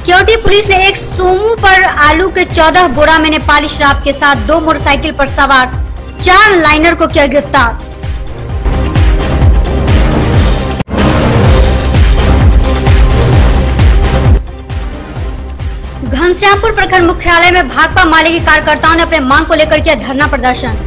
Keoti police ने एक सोमू पर आलू के 14 बोरा में नेपाली शराब के साथ 2 मोटरसाइकिल पर सवार 4 लाइनर को किया गिरफ्तार। घनश्यामपुर प्रखंड मुख्यालय में भाकपा माले के कार्यकर्ताओं ने अपने मांग को लेकर किया धरना प्रदर्शन।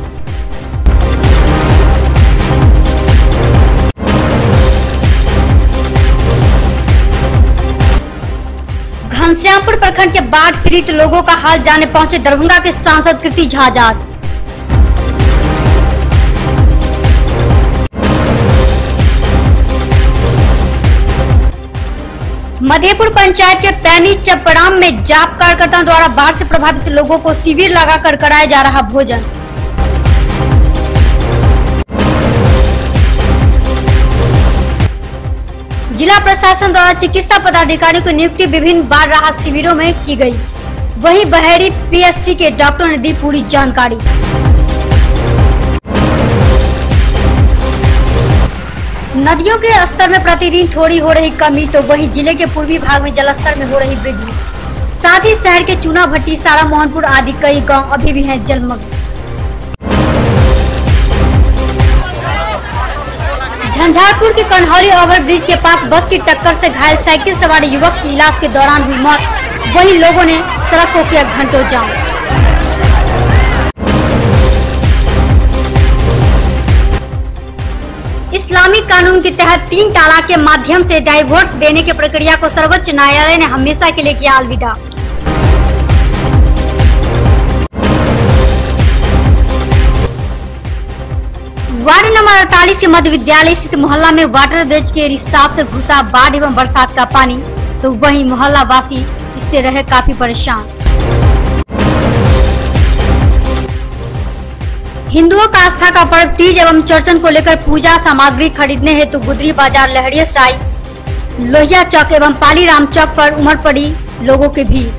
घनश्यामपुर प्रखंड के बाढ़ पीड़ित लोगों का हाल जानने पहुंचे दरभंगा के सांसद कीर्ति झा आजाद। मधेपुर पंचायत के पैनी चपराम में जाप कार्यकर्ताओं द्वारा बाढ़ से प्रभावित लोगों को शिविर लगाकर कराया जा रहा भोजन। जिला प्रशासन द्वारा चिकित्सा पदाधिकारियों की नियुक्ति विभिन्न बाढ़ राहत शिविरों में की गई। वहीं बहेरी पीएचसी के डॉक्टरों ने दी पूरी जानकारी। नदियों के स्तर में प्रतिदिन थोड़ी हो रही कमी तो वहीं जिले के पूर्वी भाग में जलस्तर में हो रही वृद्धि। साथ ही शहर के चूना भट्टी, सारा मोहनपुर आदि कई गांव अभी भी हैं जलमग्न। झंझारपुर के कन्हौली ओवरब्रिज के पास बस की टक्कर से घायल साइकिल सवार युवक की इलाज के दौरान हुई मौत। वहीं लोगों ने सड़क को किया घंटों जाम। इस्लामिक कानून के तहत 3 तलाक के माध्यम से डाइवोर्स देने की प्रक्रिया को सर्वोच्च न्यायालय ने हमेशा के लिए किया अलविदा। वार्ड नंबर 48 के मध्य विद्यालय स्थित मोहल्ला में वाटर ब्रिज के रिसाव से घुसा बाढ़ एवं बरसात का पानी तो वहीं मोहल्ला वासी इससे रहे काफी परेशान। हिंदुओं का आस्था का पर्व तीज एवं चौरचन को लेकर पूजा सामग्री खरीदने हेतु गुदरी बाजार, लहरिया सराय, लोहिया चौक एवं पालीराम चौक पर उमड़ पड़ी लोगों की भीड़।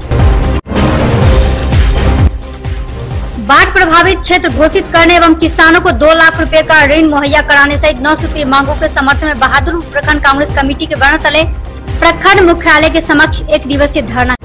बाढ़ प्रभावित क्षेत्र घोषित करने एवं किसानों को 2 लाख रुपए का ऋण मुहैया कराने सहित 9 सूत्रीय मांगों के समर्थन में बहादुरपुर प्रखंड कांग्रेस कमेटी के बैनर तले प्रखंड मुख्यालय के समक्ष 1 दिवसीय धरना